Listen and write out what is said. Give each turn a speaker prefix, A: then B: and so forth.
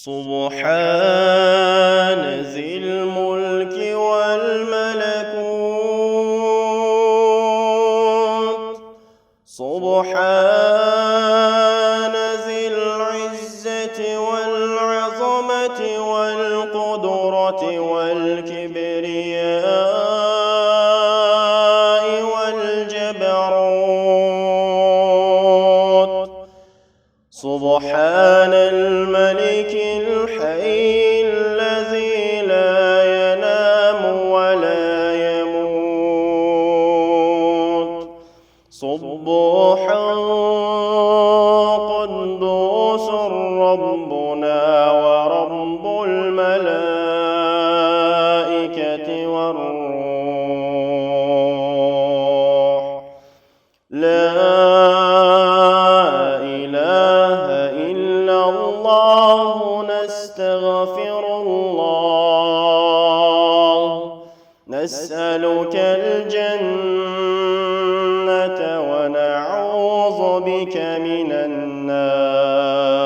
A: سبحان ذي الملك والملكوت سبحان ذي العزة والعظمة والقدرة والكبرياء والجبروت سبحان الملك الحي الذي لا ينام ولا يموت سبوحا قدوس ربنا ورب الملائكة والروح لا إله إلا الله نستغفر الله نسألك الجنة ونعوذ بك من النار